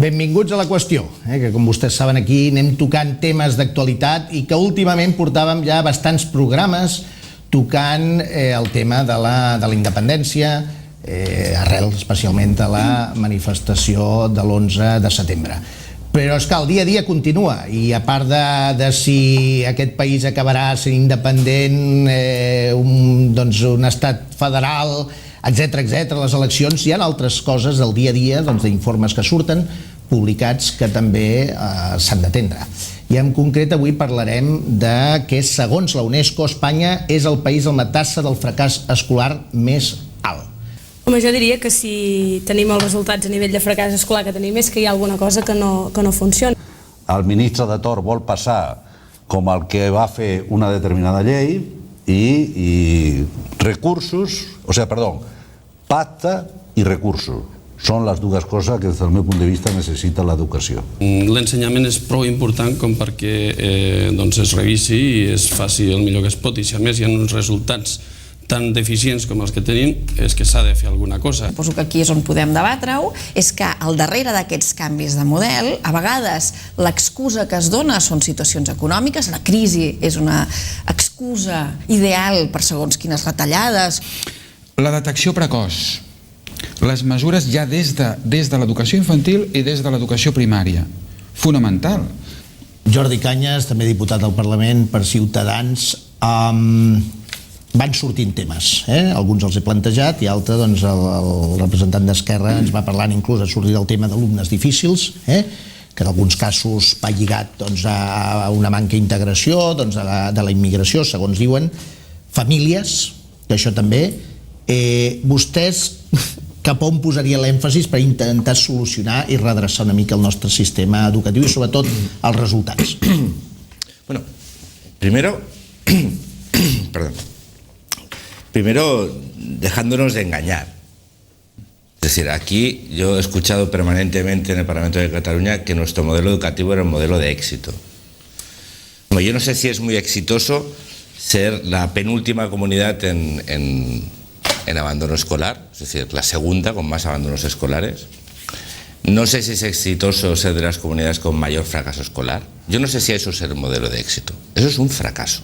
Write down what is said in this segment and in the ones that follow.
Benvinguts a la qüestió, que com vostès saben aquí anem tocant temes d'actualitat i que últimament portàvem ja bastants programes tocant el tema de la independència, arrel especialment a la manifestació de l'11 de setembre. Però és que el dia a dia continua i a part de si aquest país acabarà sent independent, un estat federal, etc, les eleccions, hi ha altres coses del dia a dia, d'informes que surten publicats que també s'han d'atendre. I en concret avui parlarem de que segons la UNESCO Espanya és el país amb la taxa del fracàs escolar més alt. Home, jo diria que si tenim els resultats a nivell de fracàs escolar que tenim és que hi ha alguna cosa que no funciona. El ministre de Torn vol passar com el que va fer una determinada llei i recursos, pacte i recursos. Són les dues coses que des del meu punt de vista necessita l'educació. L'ensenyament és prou important com perquè es revisi i es faci el millor que es pot, i si a més hi ha uns resultats tan deficients com els que tenim, és que s'ha de fer alguna cosa. Suposo que aquí és on podem debatre-ho, és que al darrere d'aquests canvis de model, a vegades l'excusa que es dona són situacions econòmiques, la crisi és una excusa ideal per segons quines retallades. La detecció precoç, les mesures ja des de l'educació infantil i des de l'educació primària, fonamental. Jordi Cañas, també diputat del Parlament per Ciutadans. Van sortint temes, alguns els he plantejat i altres el representant d'Esquerra ens va parlant, inclús ha sortit el tema d'alumnes difícils, que en alguns casos va lligat a una manca d'integració, de la immigració, segons diuen, famílies, que això també. Vostès cap on posaria l'èmfasis per intentar solucionar i redreçar una mica el nostre sistema educatiu i sobretot els resultats? Bueno, primero dejándonos de engañar. Es decir, aquí yo he escuchado permanentemente en el Parlamento de Cataluña que nuestro modelo educativo era un modelo de éxito. Bueno, yo no sé si es muy exitoso ser la penúltima comunidad en abandono escolar, es decir, la segunda con más abandonos escolares. No sé si es exitoso ser de las comunidades con mayor fracaso escolar. Yo no sé si eso es el modelo de éxito. Eso es un fracaso.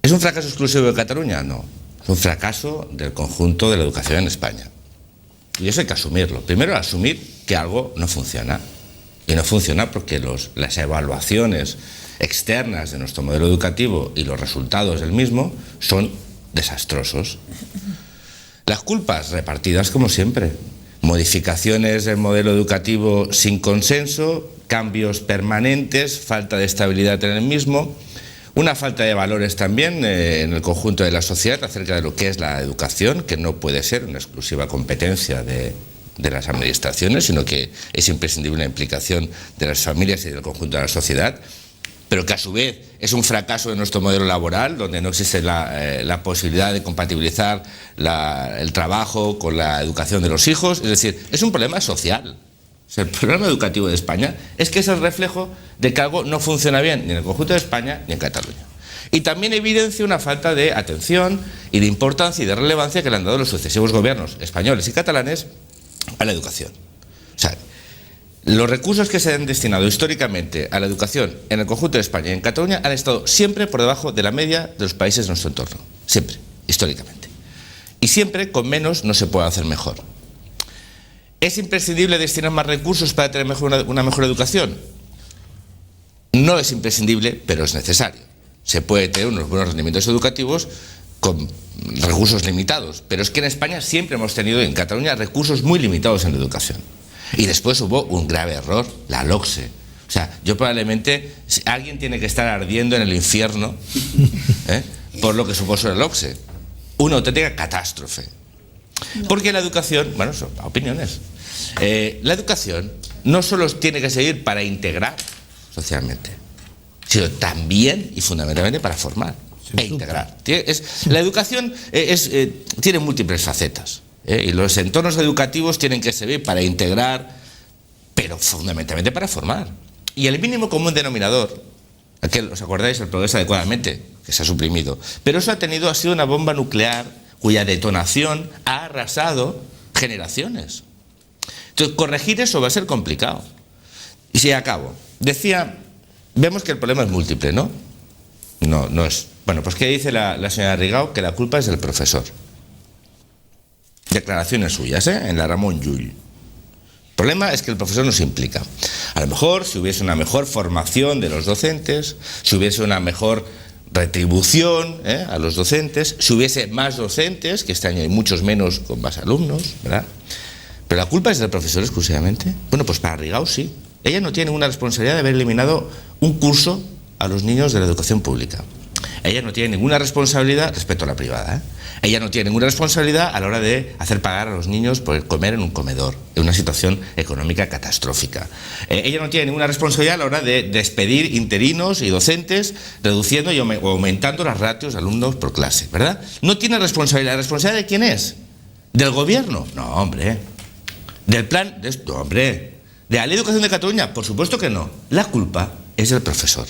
¿Es un fracaso exclusivo de Cataluña? No. Es un fracaso del conjunto de la educación en España. Y eso hay que asumirlo. Primero, asumir que algo no funciona. Y no funciona porque las evaluaciones externas de nuestro modelo educativo y los resultados del mismo son desastrosos. Las culpas repartidas como siempre. Modificaciones del modelo educativo sin consenso, cambios permanentes, falta de estabilidad en el mismo, una falta de valores también en el conjunto de la sociedad acerca de lo que es la educación, que no puede ser una exclusiva competencia de las administraciones, sino que es imprescindible la implicación de las familias y del conjunto de la sociedad, pero que a su vez es un fracaso de nuestro modelo laboral, donde no existe la posibilidad de compatibilizar el trabajo con la educación de los hijos. Es decir, es un problema social. O sea, el problema educativo de España es que es el reflejo de que algo no funciona bien ni en el conjunto de España ni en Cataluña. Y también evidencia una falta de atención y de importancia y de relevancia que le han dado los sucesivos gobiernos españoles y catalanes a la educación. O sea, los recursos que se han destinado históricamente a la educación en el conjunto de España y en Cataluña han estado siempre por debajo de la media de los países de nuestro entorno. Siempre, históricamente. Y siempre con menos no se puede hacer mejor. ¿Es imprescindible destinar más recursos para tener una mejor educación? No es imprescindible, pero es necesario. Se puede tener unos buenos rendimientos educativos con recursos limitados, pero es que en España siempre hemos tenido, en Cataluña, recursos muy limitados en la educación. Y después hubo un grave error, la LOCSE. O sea, yo probablemente, alguien tiene que estar ardiendo en el infierno por lo que supuso la LOCSE. Una auténtica catástrofe. Porque la educación, bueno, son opiniones. La educación no solo tiene que servir para integrar socialmente, sino también y fundamentalmente para formar e integrar. La educación tiene múltiples facetas. Y los entornos educativos tienen que servir para integrar, pero fundamentalmente para formar. Y el mínimo común denominador, ¿os acordáis? El progreso adecuadamente, que se ha suprimido. Pero eso ha sido una bomba nuclear cuya detonación ha arrasado generaciones. Entonces, corregir eso va a ser complicado. Y si acabo, decía, vemos que el problema es múltiple, ¿no? No es... Bueno, pues ¿qué dice la señora Rigau? Que la culpa es del profesor. Declaraciones suyas, en la Ramón Llull. El problema es que el profesor no se implica. A lo mejor, si hubiese una mejor formación de los docentes, si hubiese una mejor retribución a los docentes, si hubiese más docentes, que este año hay muchos menos con más alumnos, ¿verdad? ¿Pero la culpa es del profesor exclusivamente? Bueno, pues para Rigau sí. Ella no tiene ninguna responsabilidad de haber eliminado un curso a los niños de la educación pública. Ella no tiene ninguna responsabilidad respecto a la privada. Ella no tiene ninguna responsabilidad a la hora de hacer pagar a los niños por comer en un comedor, en una situación económica catastrófica. Ella no tiene ninguna responsabilidad a la hora de despedir interinos y docentes, reduciendo y aumentando las ratios de alumnos por clase, ¿verdad? No tiene responsabilidad. ¿La responsabilidad de quién es? ¿Del gobierno? No, hombre. ¿Del plan? No, hombre. ¿De la Ley de Educación de Cataluña? Por supuesto que no. La culpa és del professor.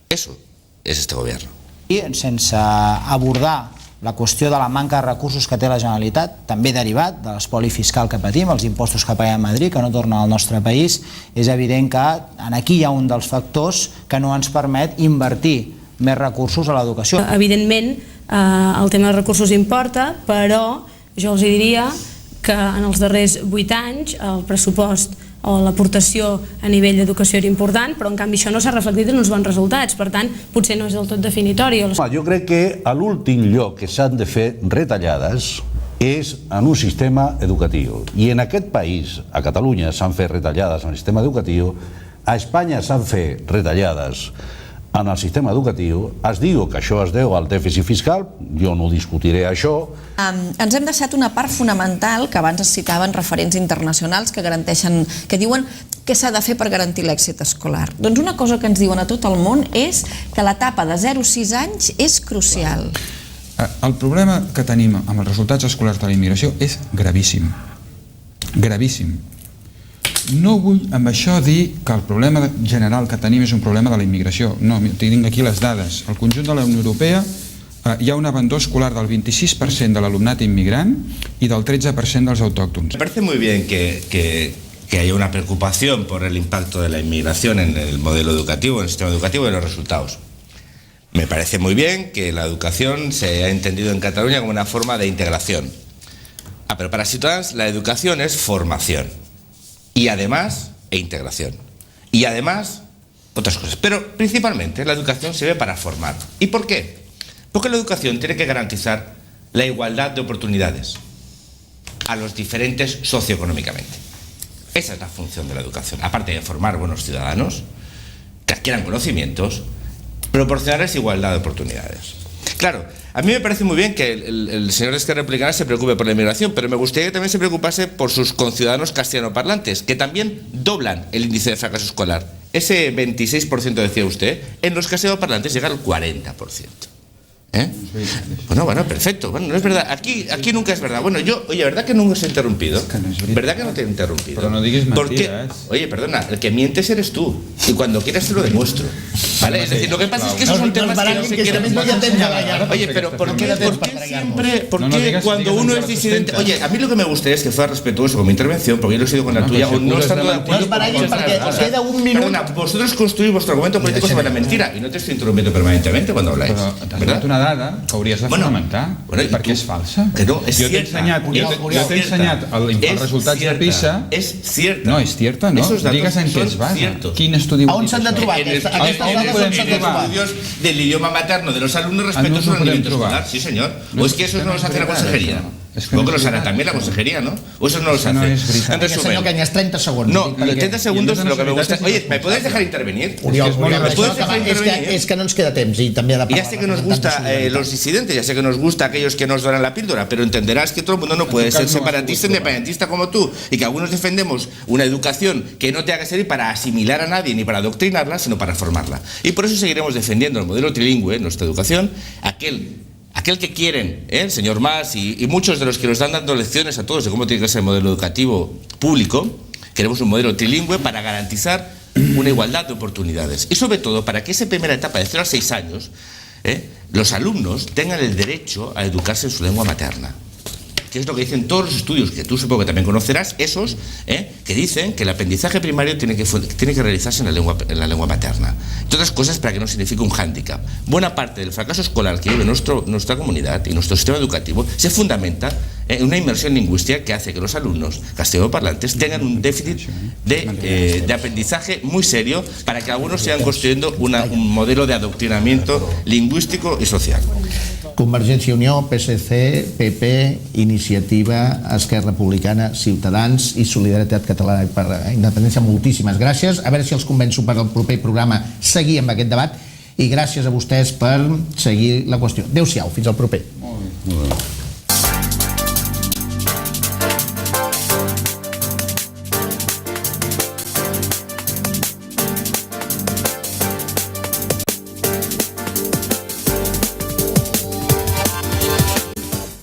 Eso és este govern. I sense abordar la qüestió de la manca de recursos que té la Generalitat, també derivat de l'espoli fiscal que patim, els impostos que paguem a Madrid, que no tornen al nostre país, és evident que aquí hi ha un dels factors que no ens permet invertir més recursos a l'educació. Evidentment, el tema dels recursos importa, però jo els diria que en els darrers 8 anys el pressupost o l'aportació a nivell d'educació era important, però en canvi això no s'ha reflectit en uns bons resultats, per tant potser no és del tot definitori. Jo crec que a l'últim lloc que s'han de fer retallades és en un sistema educatiu, i en aquest país, a Catalunya, s'han fet retallades en el sistema educatiu, a Espanya s'han fet retallades en el sistema educatiu. Es diu que això es deu al dèficit fiscal, jo no discutiré això. Ens hem deixat una part fonamental que abans es citaven referents internacionals que garanteixen, que diuen què s'ha de fer per garantir l'èxit escolar. Doncs una cosa que ens diuen a tot el món és que l'etapa de 0 a 6 anys és crucial. El problema que tenim amb els resultats escolars de la immigració és gravíssim. Gravíssim. No vull amb això dir que el problema general que tenim és un problema de la immigració. No, tinc aquí les dades. Al conjunt de la Unió Europea hi ha un abandó escolar del 26% de l'alumnat immigrant i del 13% dels autòctons. Me parece muy bien que haya una preocupación por el impacto de la inmigración en el modelo educativo, en el sistema educativo y en los resultados. Me parece muy bien que la educación se haya entendido en Cataluña como una forma de integración. Pero para Ciutadans la educación es formación. Y además, integración. Y además, otras cosas. Pero principalmente la educación sirve para formar. ¿Y por qué? Porque la educación tiene que garantizar la igualdad de oportunidades a los diferentes socioeconómicamente. Esa es la función de la educación. Aparte de formar buenos ciudadanos, que adquieran conocimientos, proporcionarles igualdad de oportunidades. Claro, a mí me parece muy bien que el señor Esquerra Republicana se preocupe por la inmigración, pero me gustaría que también se preocupase por sus conciudadanos castellanoparlantes, que también doblan el índice de fracaso escolar. Ese 26% decía usted, en los castellanoparlantes llega al 40%. Bueno, perfecto. Bueno, no es verdad. Aquí nunca es verdad. Bueno, oye, ¿verdad que nunca os he interrumpido? ¿Verdad que no te he interrumpido? Pero no digas mentiras. Oye, perdona, el que mientes eres tú. Y cuando quieras te lo demuestro. ¿Vale? Es decir, lo que pasa es que esos son temas que no se quieren. Oye, pero ¿por qué siempre? ¿Por qué cuando uno es disidente? Oye, a mí lo que me gustaría es que fuera respetuoso con mi intervención, porque yo lo he sido con la tuya, o no estando de acuerdo. Queda un minuto. Perdona, vosotros construís vuestro argumento político sobre la mentira y no te estoy interrumpiendo permanentemente cuando habláis. ¿Verdad? Dada que hauries de fonamentar, perquè és falsa. Que no, és jo t'he ensenyat els resultats de PISA. És cierta. No, és cierta, no. Digues en què es basa. Quin estudi... On s'han de trobar? En los estudios del idioma materno de los alumnos respecto a su rendimiento escolar. Sí, señor. O es que eso no los hace la consejería. Supongo que los hará también la consejería, ¿no? O eso no los hace. En resumen. Senyor Cañas, 30 segons. No, 30 segundos lo que me gusta... Oye, ¿me podéis dejar intervenir? Es que no ens queda temps i també ha de parlar. Ya sé que nos gusta los disidentes, ya sé que nos gusta aquellos que nos doran la píldora, pero entenderás que todo el mundo no puede ser separatista, independentista como tú, y que algunos defendemos una educación que no tenga que servir para asimilar a nadie ni para adoctrinarla, sino para formarla. Y por eso seguiremos defendiendo el modelo trilingüe, nuestra educación, aquel que quieren, el señor Mas y muchos de los que nos están dando lecciones a todos de cómo tiene que ser el modelo educativo público. Queremos un modelo trilingüe para garantizar una igualdad de oportunidades y sobre todo para que esa primera etapa de 0 a 6 años los alumnos tengan el derecho a educarse en su lengua materna. que es lo que dicen todos los estudios, que tú supongo que también conocerás, esos que dicen que el aprendizaje primario tiene que realizarse en la lengua materna. Entre otras cosas, para que no signifique un hándicap. Buena parte del fracaso escolar que vive nuestra comunidad y nuestro sistema educativo se fundamenta en una inmersión lingüística que hace que los alumnos castellanoparlantes tengan un déficit de aprendizaje muy serio, para que algunos sigan construyendo un modelo de adoctrinamiento lingüístico y social. Convergència i Unió, PSC, PP, Iniciativa, Esquerra Republicana, Ciutadans i Solidaritat Catalana per la Independència, moltíssimes gràcies. A veure si els convenço per al proper programa seguir amb aquest debat, i gràcies a vostès per seguir la qüestió. Adéu-siau, fins al proper. Molt bé.